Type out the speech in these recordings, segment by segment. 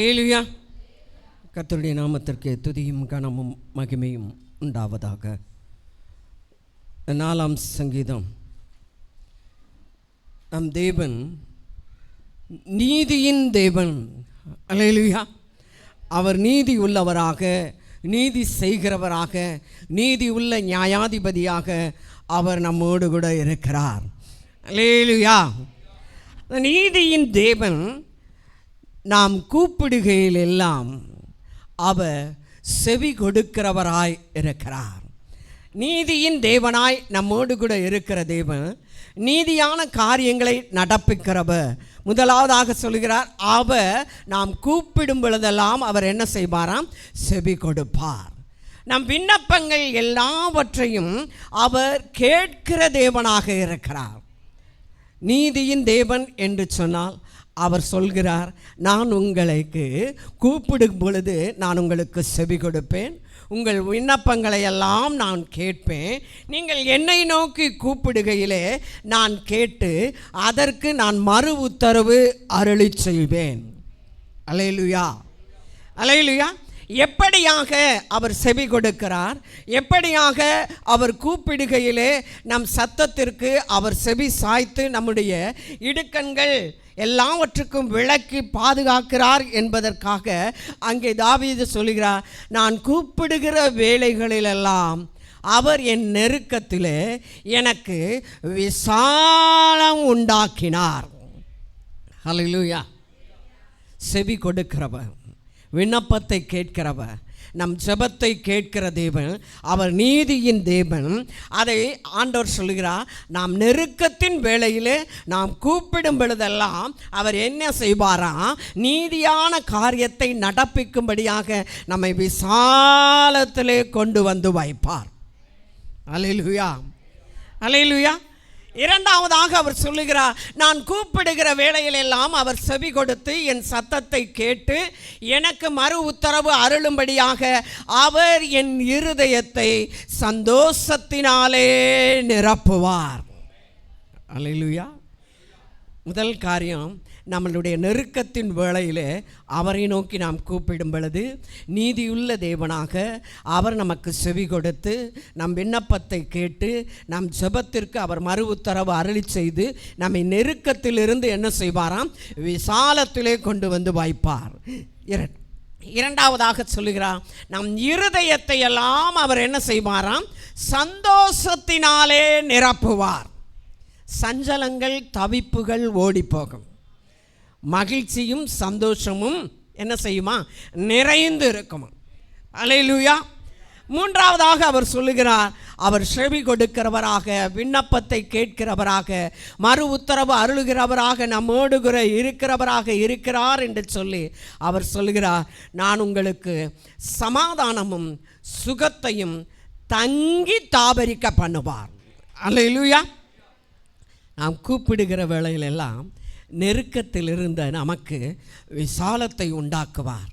ஹல்லேலூயா. கர்த்தருடைய நாமத்திற்கு துதியும் கனமும் மகிமையும் உண்டாவதாக. 4ஆம் சங்கீதம். நம் தேவன் நீதியின் தேவன். ஹல்லேலூயா. அவர் நீதி உள்ளவராக, நீதி செய்கிறவராக, நீதி உள்ள நியாயாதிபதியாக அவர் நம்மோடு கூட இருக்கிறார். ஹல்லேலூயா. நீதியின் தேவன் நாம் கூப்பிடுகையில் எல்லாம் அவர் செவி கொடுக்கிறவராய் இருக்கிறார். நீதியின் தேவனாய் நம்மோடு கூட இருக்கிற தேவன் நீதியான காரியங்களை நடப்பிக்கிறவர். முதலாவதாக சொல்கிறார், அவர் நாம் கூப்பிடும் பொழுதெல்லாம் அவர் என்ன செய்வாராம்? செவி கொடுப்பார். நம் விண்ணப்பங்கள் எல்லாவற்றையும் அவர் கேட்கிற தேவனாக இருக்கிறார். நீதியின் தேவன் என்று சொன்னால் அவர் சொல்கிறார், நான் உங்களுக்கு கூப்பிடும் பொழுது நான் உங்களுக்கு செவி கொடுப்பேன், உங்கள் விண்ணப்பங்களை எல்லாம் நான் கேட்பேன், நீங்கள் என்னை நோக்கி கூப்பிடுகையிலே நான் கேட்டு அதற்கு நான் மறு உத்தரவு அருளி செய்வேன். அல்லேலூயா, அல்லேலூயா. எப்படியாக அவர் செவி கொடுக்கிறார்? எப்படியாக அவர் கூப்பிடுகையிலே நம் சத்தத்திற்கு அவர் செவி சாய்த்து நம்முடைய இடுக்கண்கள் எல்லாவற்றுக்கும் விளக்கி பாதுகாக்கிறார் என்பதற்காக அங்கே தாவீது சொல்கிறார், நான் கூப்பிடுகிற வேளைகளிலெல்லாம் அவர் என் நெருக்கத்திலே எனக்கு விசாலம் உண்டாக்கினார். ஹல்லேலூயா. செவி கொடுக்கிறவர், விண்ணப்பத்தை கேட்கிறவர், நம் ஜெபத்தை கேட்கிற தேவன், அவர் நீதியின் தேவன். அதை ஆண்டவர் சொல்கிறார், நாம் நெருக்கத்தின் வேளையிலே நாம் கூப்பிடும் பொழுதெல்லாம் அவர் என்ன செய்வாராம்? நீதியான காரியத்தை நடப்பிக்கும்படியாக நம்மை விசாலத்திலே கொண்டு வந்து வைப்பார். அல்லேலூயா, அல்லேலூயா. இரண்டாவதாக அவர் சொல்லுகிறார், நான் கூப்பிடுகிற வேளையிலெல்லாம் அவர் செவி கொடுத்து என் சத்தத்தை கேட்டு எனக்கு மறு உத்தரவு அருளும்படியாக அவர் என் இருதயத்தை சந்தோஷத்தினாலே நிரப்புவார். அல்லேலூயா. முதல் காரியம், நம்மளுடைய நெருக்கத்தின் வேளையிலே அவரை நோக்கி நாம் கூப்பிடும் பொழுது நீதியுள்ள தேவனாக அவர் நமக்கு செவி கொடுத்து நம் விண்ணப்பத்தை கேட்டு நம் ஜெபத்திற்கு அவர் மறு உத்தரவு அருளி செய்து நம்மை நெருக்கத்திலிருந்து என்ன செய்வாராம்? விசாலத்திலே கொண்டு வந்து வைப்பார். இரண்டாவதாக சொல்லுகிறார், நம் இருதயத்தை எல்லாம் அவர் என்ன செய்வாராம்? சந்தோஷத்தினாலே நிரப்புவார். சஞ்சலங்கள் தவிப்புகள் ஓடி போகும். மகிழ்ச்சியும் சந்தோஷமும் என்ன செய்யுமா? நிறைந்து இருக்குமா? அல்லேலூயா. மூன்றாவதாக அவர் சொல்லுகிறார், அவர் செவி கொடுக்கிறவராக, விண்ணப்பத்தை கேட்கிறவராக, மறு உத்தரவு அருளுகிறவராக நம்மோடு கூட இருக்கிறவராக இருக்கிறார் என்று சொல்லி அவர் சொல்லுகிறார், நான் உங்களுக்கு சமாதானமும் சுகத்தையும் தங்கி தாபரிக்க பண்ணுவார். அல்லேலூயா. நாம் கூப்பிடுகிற வேளையிலெல்லாம் நெருக்கத்தில் இருந்த நமக்கு விசாலத்தை உண்டாக்குவார்.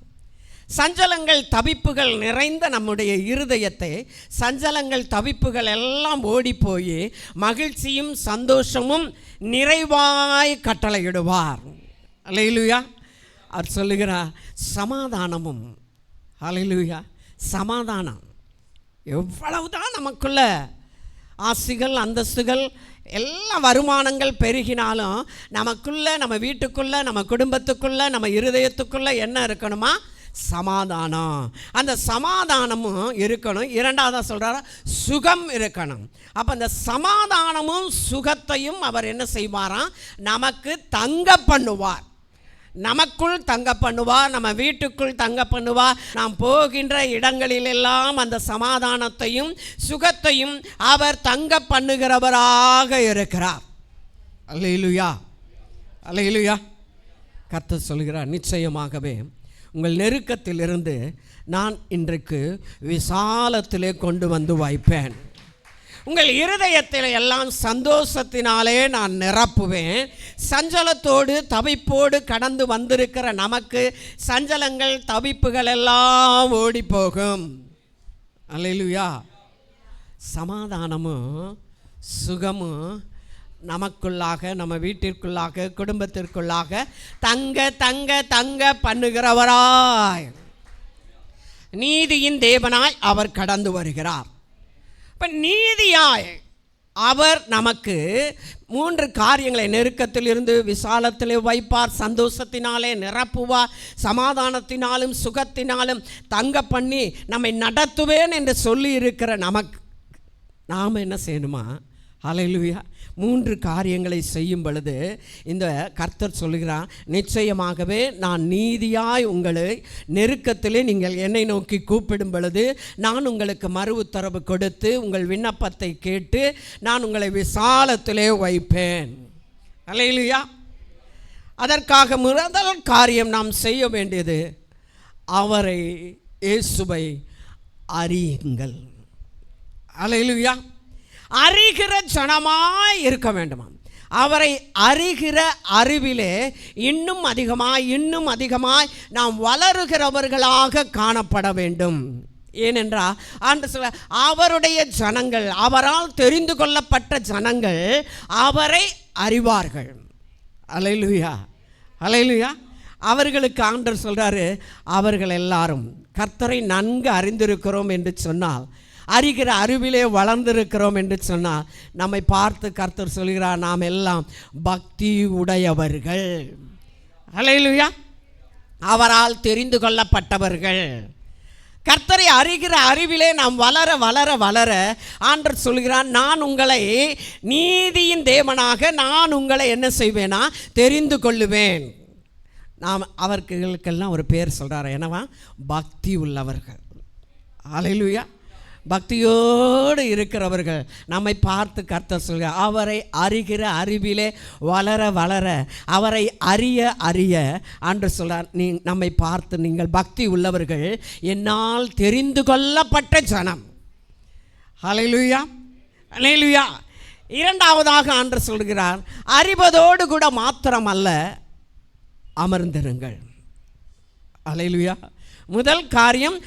சஞ்சலங்கள் தவிப்புகள் நிறைந்த நம்முடைய இருதயத்தை, சஞ்சலங்கள் தவிப்புகள் எல்லாம் ஓடி போய் மகிழ்ச்சியும் சந்தோஷமும் நிறைவாய் கட்டளையிடுவார். அல்லேலூயா. அவர் சொல்லுகிறார், சமாதானமும். அல்லேலூயா. சமாதானம். எவ்வளவுதான் நமக்குள்ள ஆசைகள் அந்தஸ்துகள் எல்லா வருமானங்கள் பெருகினாலும் நமக்குள்ள, நம்ம வீட்டுக்குள்ள, நம்ம குடும்பத்துக்குள்ள, நம்ம இருதயத்துக்குள்ள என்ன இருக்கணுமா? சமாதானம். அந்த சமாதானமும் இருக்கணும். இரண்டாவதாக சொல்கிறாரா, சுகம் இருக்கணும். அப்போ அந்த சமாதானமும் சுகத்தையும் அவர் என்ன செய்வாராம்? நமக்கு தங்க பண்ணுவார். நமக்குள் தங்க பண்ணுவார், நம்ம வீட்டுக்குள் தங்க பண்ணுவார். நாம் போகின்ற இடங்களிலெல்லாம் அந்த சமாதானத்தையும் சுகத்தையும் அவர் தங்க பண்ணுகிறவராக இருக்கிறார். அல்லேலூயா, அல்லேலூயா. கர்த்தர் சொல்கிறார், நிச்சயமாகவே உங்கள் நெருக்கத்திலிருந்து நான் இன்றைக்கு விசாலத்திலே கொண்டு வந்து வைப்பேன். உங்கள் இருதயத்தில் எல்லாம் சந்தோஷத்தினாலே நான் நிரப்புவேன். சஞ்சலத்தோடு தவிப்போடு கடந்து வந்திருக்கிற நமக்கு சஞ்சலங்கள் தவிப்புகள் எல்லாம் ஓடி போகும். அல்லேலூயா. சமாதானமும் சுகமும் நமக்குள்ளாக, நம்ம வீட்டிற்குள்ளாக, குடும்பத்திற்குள்ளாக தங்க தங்க தங்க பண்ணுகிறவராய், நீதியின் தேவனாய் அவர் கடந்து வருகிறார். இப்போ நீதியாய் அவர் நமக்கு 3 காரியங்களை, நெருக்கத்திலிருந்து விசாலத்திலே வைப்பார், சந்தோஷத்தினாலே நிரப்புவார், சமாதானத்தினாலும் சுகத்தினாலும் தங்க பண்ணி நம்மை நடத்துவேன் என்று சொல்லி இருக்கிற நமக்கு நாம் என்ன செய்யணுமா? ஹல்லேலூயா. 3 காரியங்களை செய்யும் பொழுது இந்த கர்த்தர் சொல்கிறார், நிச்சயமாகவே நான் நீதியாய் உங்களை நெருக்கத்திலே நீங்கள் என்னை நோக்கி கூப்பிடும் பொழுது நான் உங்களுக்கு மறு உத்தரவு கொடுத்து உங்கள் விண்ணப்பத்தை கேட்டு நான் உங்களை விசாலத்திலே வைப்பேன். ஹல்லேலூயா. அதற்காக முதல் காரியம் நாம் செய்ய வேண்டியது, அவரை, இயேசுவை அறியுங்கள். ஹல்லேலூயா. அறிகிற ஜனமாய் இருக்க வேண்டுமா? அவரை அறிகிற அறிவிலே இன்னும் அதிகமாய் நாம் வளருகிறவர்களாக காணப்பட வேண்டும். ஏனென்றால் அவருடைய ஜனங்கள், அவரால் தெரிந்து கொள்ளப்பட்ட ஜனங்கள் அவரை அறிவார்கள். ஹல்லேலூயா, ஹல்லேலூயா. அவர்களுக்கு ஆண்டவர் சொல்கிறாரு, அவர்கள் எல்லாரும் கர்த்தரை நன்கு அறிந்திருக்கிறோம் என்று சொன்னால், அறிகிற அறிவிலே வளர்ந்திருக்கிறோம் என்று சொன்னால், நம்மை பார்த்து கர்த்தர் சொல்கிறார், நாம் எல்லாம் பக்தி உடையவர்கள். ஹல்லேலூயா. அவரால் தெரிந்து கொள்ளப்பட்டவர்கள். கர்த்தரை அறிகிற அறிவிலே நாம் வளர வளர வளர ஆண்டவர் சொல்கிறார், நான் உங்களை நீதியின் தேவனாக நான் உங்களை என்ன செய்வேனா? தெரிந்து கொள்ளுவேன். நாம் அவர்களுக்கெல்லாம் ஒரு பேர் சொல்கிறார், என்னவா? பக்தி உள்ளவர்கள். ஹல்லேலூயா. பக்தியோடு இருக்கிறவர்கள். நம்மை பார்த்து கர்த்தர் சொல்கிறார், அவரை அறிகிற அறிவிலே வளர வளர, அவரை அறிய அறிய ஆண்டவர் சொல்கிறார், நம்மை பார்த்து நீங்கள் பக்தி உள்ளவர்கள், என்னால் தெரிந்து கொள்ளப்பட்ட ஜனம். ஹல்லேலூயா, ஹல்லேலூயா. இரண்டாவதாக ஆண்டவர் சொல்கிறார், அறிவதோடு கூட மாத்திரமல்ல, அமர்ந்திருங்கள். ஹல்லேலூயா. முதல் காரியம்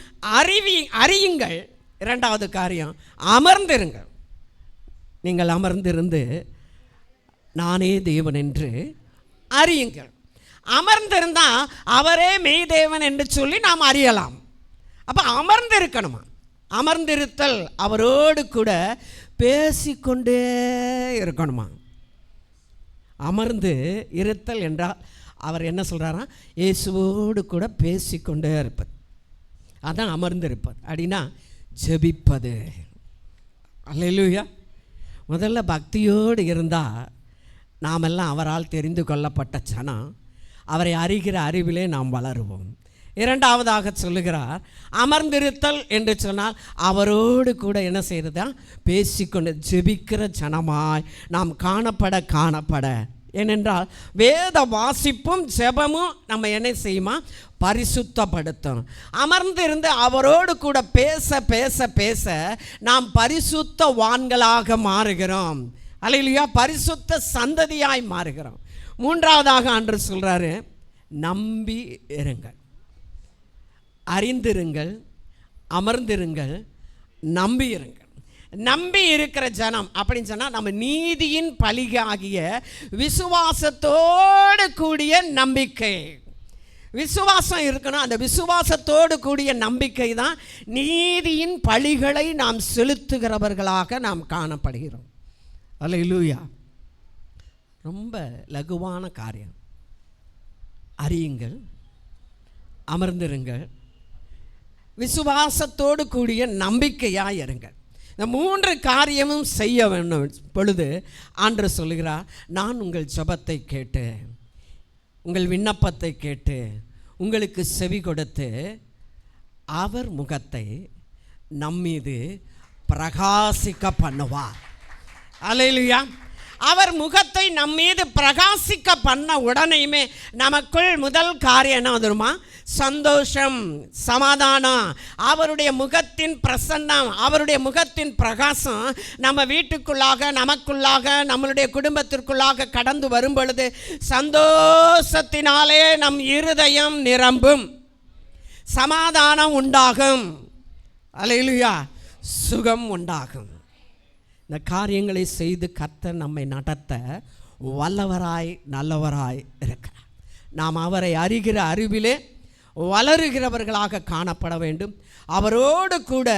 அறியுங்கள். இரண்டாவது காரியம் அமர்ந்திருங்கள். நீங்கள் அமர்ந்திருந்து நானே தேவன் என்று அறியுங்கள். அமர்ந்திருந்தால் அவரே மெய் தேவன் என்று சொல்லி நாம் அறியலாம். அப்போ அமர்ந்திருக்கணுமா? அமர்ந்திருத்தல் அவரோடு கூட பேசிக்கொண்டே இருக்கணுமா? அமர்ந்து இருத்தல் என்றால் அவர் என்ன சொல்கிறாரா? இயேசுவோடு கூட பேசிக்கொண்டே இருப்பது, அதான் அமர்ந்திருப்பது. அப்படின்னா ஜெபிப்பது. அல்லேலூயா. முதல்ல பக்தியோடு இருந்தால் நாமெல்லாம் அவரால் தெரிந்து கொள்ளப்பட்ட ஜனம், அவரை அறிகிற அறிவிலே நாம் வளருவோம். இரண்டாவதாக சொல்லுகிறார், அமர்ந்திருத்தல் என்று சொன்னால் அவரோடு கூட என்ன செய்கிறதா? பேசிக்கொண்டு ஜெபிக்கிற ஜனமாய் நாம் காணப்பட. ஏனென்றால் வேத வாசிப்பும் ஜெபமும் நம்ம என்ன செய்யுமா? பரிசுத்தப்படுத்தும். அமர்ந்திருந்து அவரோடு கூட பேச பேச பேச நாம் பரிசுத்தவான்களாக மாறுகிறோம். அல்லேலூயா. பரிசுத்த சந்ததியாய் மாறுகிறோம். மூன்றாவதாக ஆண்டவர் சொல்கிறாரு, நம்பி இருங்கள். அறிந்திருங்கள், அமர்ந்திருங்கள், நம்பி இருங்கள். நம்பி இருக்கிற ஜனம் அப்படின்னு சொன்னால் நம்ம நீதியின் பலியாகிய விசுவாசத்தோடு கூடிய நம்பிக்கை. விசுவாசம் இருக்கணும். அந்த விசுவாசத்தோடு கூடிய நம்பிக்கை தான் நீதியின் பலிகளை நாம் செலுத்துகிறவர்களாக நாம் காணப்படுகிறோம். அல்லேலூயா. ரொம்ப லகுவான காரியம். அறியுங்கள், அமர்ந்திருங்கள், விசுவாசத்தோடு கூடிய நம்பிக்கையாக இருங்கள். இந்த 3 காரியமும் செய்ய வேண்டும் பொழுது ஆண்டவர் சொல்லுகிறார், நான் உங்கள் ஜெபத்தை கேட்டு, உங்கள் விண்ணப்பத்தை கேட்டு, உங்களுக்கு செவி கொடுத்து, அவர் முகத்தை நம்மீது பிரகாசிக்க பண்ணுவார். அல்லேலூயா. அவர் முகத்தை நம்மீது பிரகாசிக்க பண்ண உடனேயுமே நமக்குள் முதல் காரியம் என்ன வந்துருமா? சந்தோஷம், சமாதானம். அவருடைய முகத்தின் பிரசன்னம், அவருடைய முகத்தின் பிரகாசம் நம்ம வீட்டுக்குள்ளாக, நமக்குள்ளாக, நம்மளுடைய குடும்பத்திற்குள்ளாக கடந்து வரும் பொழுது சந்தோஷத்தினாலே நம் இருதயம் நிரம்பும், சமாதானம் உண்டாகும். அல்லேலூயா. சுகம் உண்டாகும். இந்த காரியங்களை செய்து கர்த்தர் நம்மை நடத்த வல்லவராய் நல்லவராய் இருக்கிறார். நாம் அவரை அறிகிற அறிவிலே வளருகிறவர்களாக காணப்பட வேண்டும். அவரோடு கூட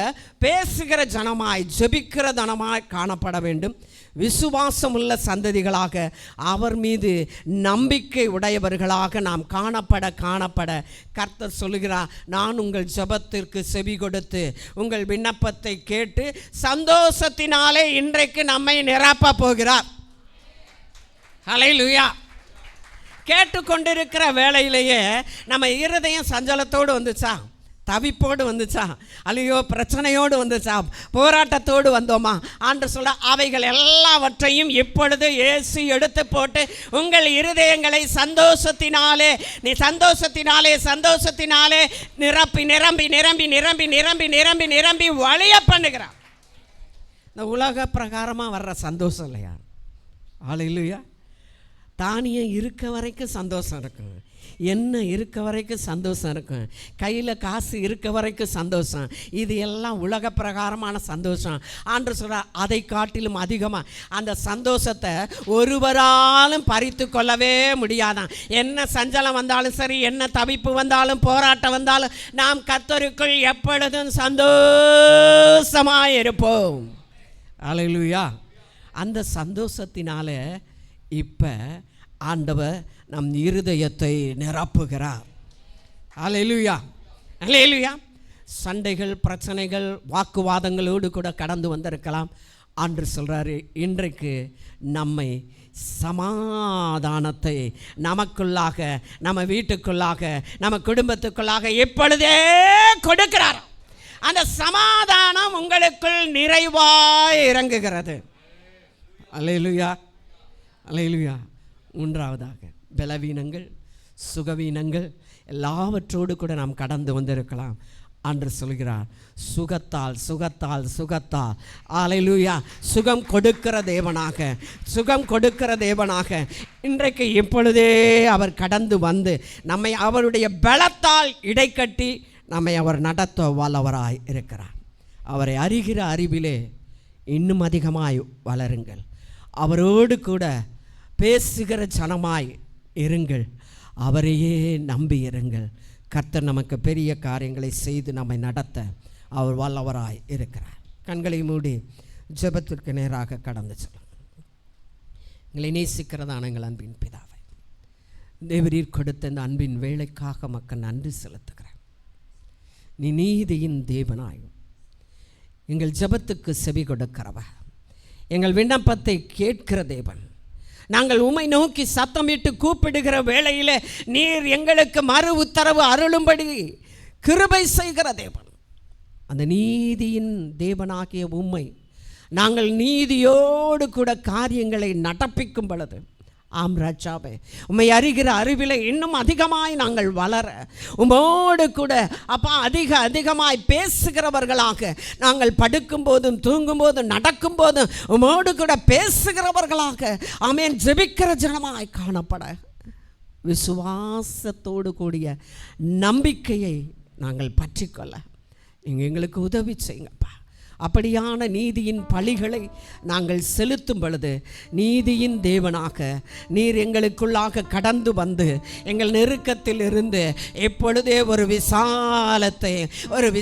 பேசுகிற ஜனமாய் ஜெபிக்கிற ஜனமாய் காணப்பட வேண்டும். விசுவாசமுள்ள சந்ததிகளாக அவர் மீது நம்பிக்கை உடையவர்களாக நாம் காணப்பட கர்த்தர் சொல்லுகிறார், நான் உங்கள் ஜெபத்திற்கு செவி கொடுத்து உங்கள் விண்ணப்பத்தை கேட்டு சந்தோஷத்தினாலே இன்றைக்கு நம்மை நிரப்ப போகிறார். ஹல்லேலூயா. கேட்டுக்கொண்டிருக்கிற வேளையிலேயே நம்ம இருதயம் சஞ்சலத்தோடு வந்துச்சா, தவிப்போடு வந்துச்சா, அல்லையோ பிரச்சனையோடு வந்துச்சா, போராட்டத்தோடு வந்தோமா? ஆண்டு சொல்ல அவைகள் எல்லாவற்றையும் இப்பொழுது இயேசு எடுத்து போட்டு உங்கள் இருதயங்களை சந்தோஷத்தினாலே நிரப்பி நிரம்பி நிரம்பி நிரம்பி நிரம்பி நிரம்பி நிரம்பி வழிய பண்ணுகிறார். இந்த உலக பிரகாரமாக வர்ற சந்தோஷம் இல்லையா? ஹல்லேலூயா. தானியம் இருக்க வரைக்கும் சந்தோஷம் இருக்கும், எண்ணெய் இருக்க வரைக்கும் சந்தோஷம் இருக்கும், கையில் காசு இருக்க வரைக்கும் சந்தோஷம். இது எல்லாம் உலக பிரகாரமான சந்தோஷம். ஆண்டு சொல்கிறார், அதை காட்டிலும் அதிகமாக அந்த சந்தோஷத்தை ஒருவராலும் பறித்து கொள்ளவே முடியாதான். என்ன சஞ்சலம் வந்தாலும் சரி, என்ன தவிப்பு வந்தாலும் போராட்டம் வந்தாலும் நாம் கர்த்தருக்குள் எப்பொழுதும் சந்தோஷமாக இருப்போம். ஹல்லேலூயா. அந்த சந்தோஷத்தினால இப்போ ஆண்டவர் நம் இருதயத்தை நிரப்புகிறார். ஹல்லேலூயா, ஹல்லேலூயா. சண்டைகள், பிரச்சனைகள், வாக்குவாதங்களோடு கூட கடந்து வந்திருக்கலாம். ஆண்டு சொல்கிறாரு, இன்றைக்கு நம்மை சமாதானத்தை நமக்குள்ளாக, நம்ம வீட்டுக்குள்ளாக, நம்ம குடும்பத்துக்குள்ளாக எப்பொழுதே கொடுக்கிறார். அந்த சமாதானம் உங்களுக்குள் நிறைவாய் இறங்குகிறது. ஹல்லேலூயா, ஹல்லேலூயா. மூன்றாவதாக, பலவீனங்கள், சுகவீனங்கள் எல்லாவற்றோடு கூட நாம் கடந்து வந்திருக்கலாம். அன்று சொல்கிறார், சுகத்தால் சுகத்தால் சுகத்தால், ஹல்லேலூயா, சுகம் கொடுக்கிற தேவனாக இன்றைக்கு இப்பொழுதே அவர் கடந்து வந்து நம்மை அவருடைய பலத்தால் இடைக்கட்டி நம்மை அவர் நடத்த வல்லவராய் இருக்கிறார். அவரை அறிகிற அறிவிலே இன்னும் அதிகமாய் வளருங்கள். அவரோடு கூட பேசுகிற ஜனமாய் இருங்கள். அவரையே நம்பி இருங்கள். கர்த்தர் நமக்கு பெரிய காரியங்களை செய்து நம்மை நடத்த அவர் வல்லவராய் இருக்கிறார். கண்களை மூடி ஜெபத்திற்கு நேராக கடந்து செல்லும். எங்களை நேசிக்கிறதான எங்கள் அன்பின் பிதாவை, தேவரீர் கொடுத்த இந்த அன்பின் வேலைக்காக மக்கள் நன்றி செலுத்துகிறேன். நீ நீதியின் தேவனாய் எங்கள் ஜெபத்துக்கு செவி கொடுக்கிறவர், எங்கள் விண்ணப்பத்தை கேட்கிற தேவன். நாங்கள் உம்மை நோக்கி சத்தமிட்டு கூப்பிடுகிற வேளையில் நீர் எங்களுக்கு மறு உத்தரவு அருளும்படி கிருபை செய்கிற தேவன். அந்த நீதியின் தேவனாகிய உம்மை நாங்கள் நீதியோடு கூட காரியங்களை நடப்பிக்கும் பொழுது, ஆம் ராஜாவே, உம்மை அறிகிற அறிவிலை இன்னும் அதிகமாய் நாங்கள் வளர, உம்மோடு கூட அப்பா அதிகமாய் பேசுகிறவர்களாக நாங்கள் படுக்கும் போதும் தூங்கும் போதும் நடக்கும் போதும் உம்மோடு கூட பேசுகிறவர்களாக, ஆமென், ஜெபிக்கிற ஜனமாய் காணப்பட விசுவாசத்தோடு கூடிய நம்பிக்கையை நாங்கள் பற்றிக்கொள்ள நீங்கள் எங்களுக்கு உதவி செய்யுங்கப்பா. அப்படியான நீதியின் பழிகளை நாங்கள் செலுத்தும் பொழுது நீதியின் தேவனாக நீர் எங்களுக்குள்ளாக கடந்து வந்து எங்கள் நெருக்கத்தில் இருந்து எப்பொழுதே ஒரு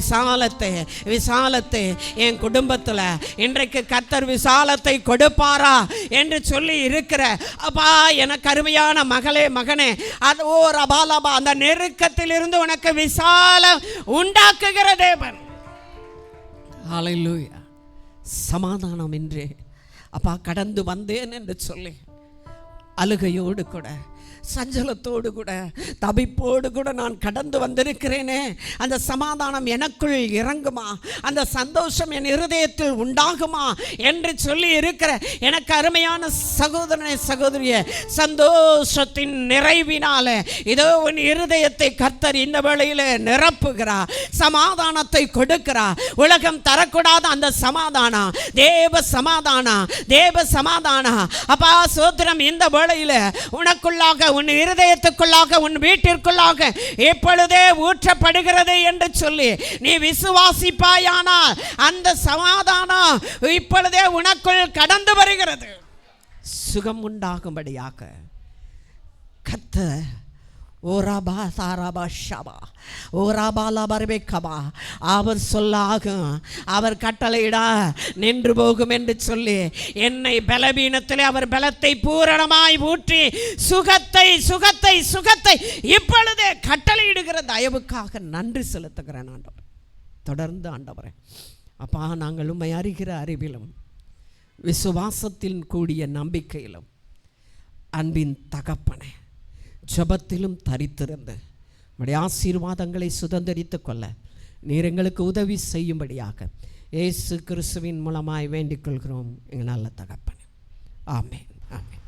விசாலத்தை என் குடும்பத்தில் இன்றைக்கு கர்த்தர் விசாலத்தை கொடுப்பாரா என்று சொல்லி இருக்கிற அப்பா, எனக்கு அருமையான மகனே, அது ஓ ரபாலபா, அந்த நெருக்கத்தில் இருந்து உனக்கு விசாலம் உண்டாக்குகிற தேவன். ஹல்லேலூயா. சமாதானம் என்று அப்பா கடந்து வந்தேன் என்று சொல்லி அழுகையோடு கூட, சஞ்சலத்தோடு கூட, தவிப்போடு கூட நான் கடந்து வந்திருக்கிறேனே, அந்த சமாதானம் எனக்குள் இறங்குமா, அந்த சந்தோஷம் என் இருதயத்தில் உண்டாகுமா என்று சொல்லி இருக்கிற எனக்கு அருமையான சகோதரனே, சகோதரிய, சந்தோஷத்தின் நிறைவினால இதோ உன் இருதயத்தை கர்த்தர் இந்த வேளையில் நிரப்புகிறார், சமாதானத்தை கொடுக்கிறார். உலகம் தரக்கூடாத அந்த சமாதானம், தேவ சமாதானம் அப்பா சோத்திரம் இந்த வேளையில் உனக்குள்ளாக உன் இருதயத்துக்குள்ளாக உன் வீட்டிற்குள்ளாக இப்பொழுதே ஊற்றப்படுகிறது என்று சொல்லி நீ விசுவாசிப்பாயானால் அந்த சமாதானம் இப்பொழுதே உனக்குள் கடந்து வருகிறது. சுகம் உண்டாகும்படியாக கர்த்தர் ஓராபா சாராபா ஷபா ஓராபாலா பர்பேக்கபா அவர் சொல்லாகும், அவர் கட்டளையிடா நின்று போகும் என்று சொல்லி என்னை பலவீனத்திலே அவர் பலத்தை பூரணமாய் ஊற்றி சுகத்தை சுகத்தை சுகத்தை இப்பொழுதே கட்டளையிடுகிற தயவுக்காக நன்றி செலுத்துகிறேன் ஆண்டவர். தொடர்ந்து ஆண்டவரே அப்பா, நாங்கள் உம்மை அறிகிற அறிவிலும் விசுவாசத்தில் கூடிய நம்பிக்கையிலும் அன்பின் தகப்பனே ஜபத்திலும் தரித்திருந்து உம்முடைய ஆசீர்வாதங்களை சுதந்திரித்துக் கொள்ள நீர் எங்களுக்கு உதவி செய்யும்படியாக இயேசு கிறிஸ்துவின் மூலமாய் வேண்டிக் கொள்கிறோம் எங்கள் நல்ல தகப்பனே. ஆமென், ஆமென்.